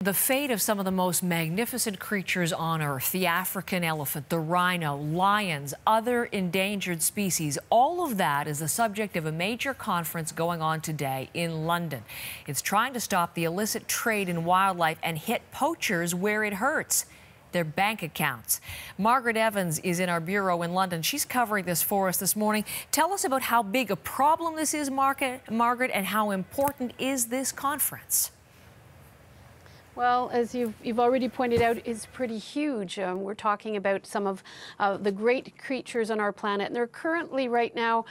The fate of some of the most magnificent creatures on Earth, the African elephant, the rhino, lions, other endangered species, all of that is the subject of a major conference going on today in London. It's trying to stop the illicit trade in wildlife and hit poachers where it hurts, their bank accounts. Margaret Evans is in our bureau in London. She's covering this for us this morning. Tell us about how big a problem this is, Margaret, and how important is this conference? Well, as you've already pointed out, it's pretty huge. We're talking about some of the great creatures on our planet, and there are currently right now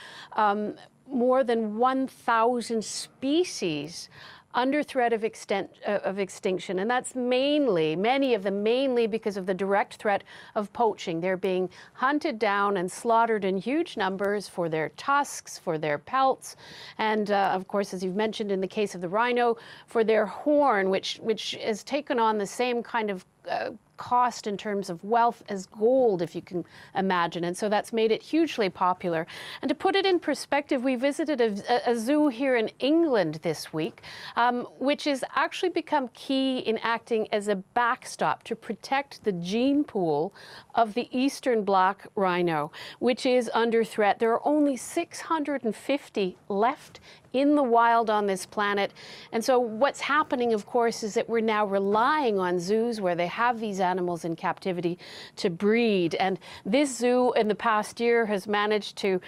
more than 1,000 species under threat of extinction, and that's many of them mainly because of the direct threat of poaching. They're being hunted down and slaughtered in huge numbers for their tusks, for their pelts, and of course, as you've mentioned in the case of the rhino, for their horn, which has taken on the same kind of cost in terms of wealth as gold, if you can imagine. And so that's made it hugely popular. And to put it in perspective, we visited a zoo here in England this week, which has actually become key in acting as a backstop to protect the gene pool of the eastern black rhino, which is under threat. There are only 650 left in the wild on this planet. And so what's happening, of course, is that we're now relying on zoos where they have these animals in captivity to breed. And this zoo in the past year has managed to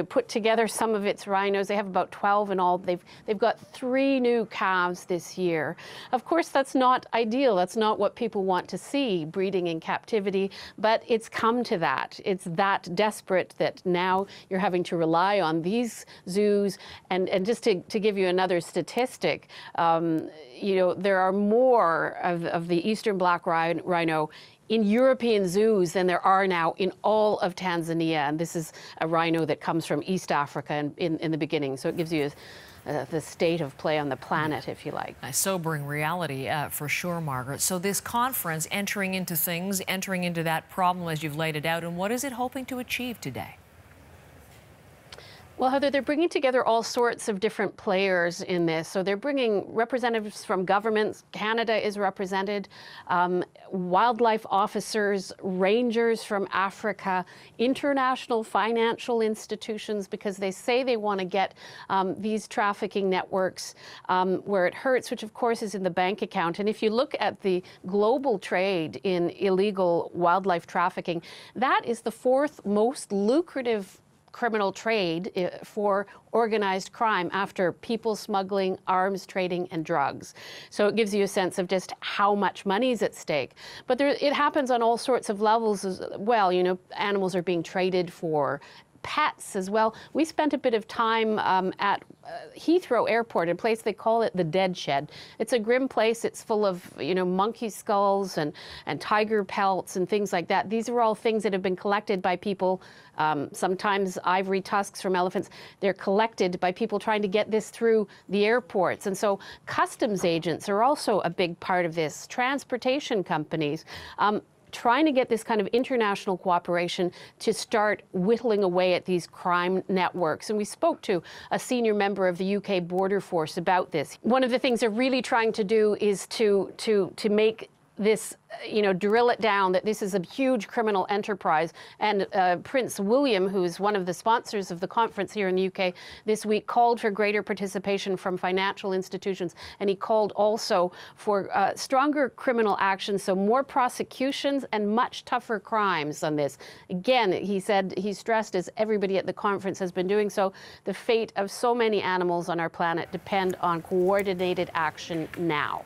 put together some of its rhinos. They have about 12 in all. They've got 3 new calves this year. Of course, that's not ideal. That's not what people want to see, breeding in captivity, but it's come to that. It's that desperate that now you're having to rely on these zoos. And just to give you another statistic, you know, there are more of the eastern black rhino in European zoos than there are now in all of Tanzania. And this is a rhino that comes from East Africa in the beginning. So it gives you the state of play on the planet, if you like. A sobering reality, for sure, Margaret. So this conference, entering into that problem as you've laid it out, and what is it hoping to achieve today? Well, Heather, they're bringing together all sorts of different players in this. So they're bringing representatives from governments. Canada is represented, wildlife officers, rangers from Africa, international financial institutions, because they say they want to get these trafficking networks where it hurts, which of course is in the bank account. And if you look at the global trade in illegal wildlife trafficking, that is the 4th most lucrative criminal trade for organized crime after people smuggling, arms trading, and drugs. So it gives you a sense of just how much money is at stake. But it happens on all sorts of levels as well. You know, animals are being traded for pets as well. We spent a bit of time at Heathrow Airport, a place they call it the Dead Shed. It's a grim place. It's full of, you know, monkey skulls and tiger pelts and things like that. These are all things that have been collected by people, sometimes ivory tusks from elephants. They're collected by people trying to get this through the airports. And so customs agents are also a big part of this. Transportation companies. Trying to get this kind of international cooperation to start whittling away at these crime networks. And we spoke to a senior member of the UK Border Force about this. One of the things they're really trying to do is to make this, you know, drill it down that this is a huge criminal enterprise. And Prince William, who is one of the sponsors of the conference here in the UK this week, called for greater participation from financial institutions. And he called also for stronger criminal action, so more prosecutions and much tougher crimes on this. Again, he said, he stressed, as everybody at the conference has been doing so, the fate of so many animals on our planet depend on coordinated action now.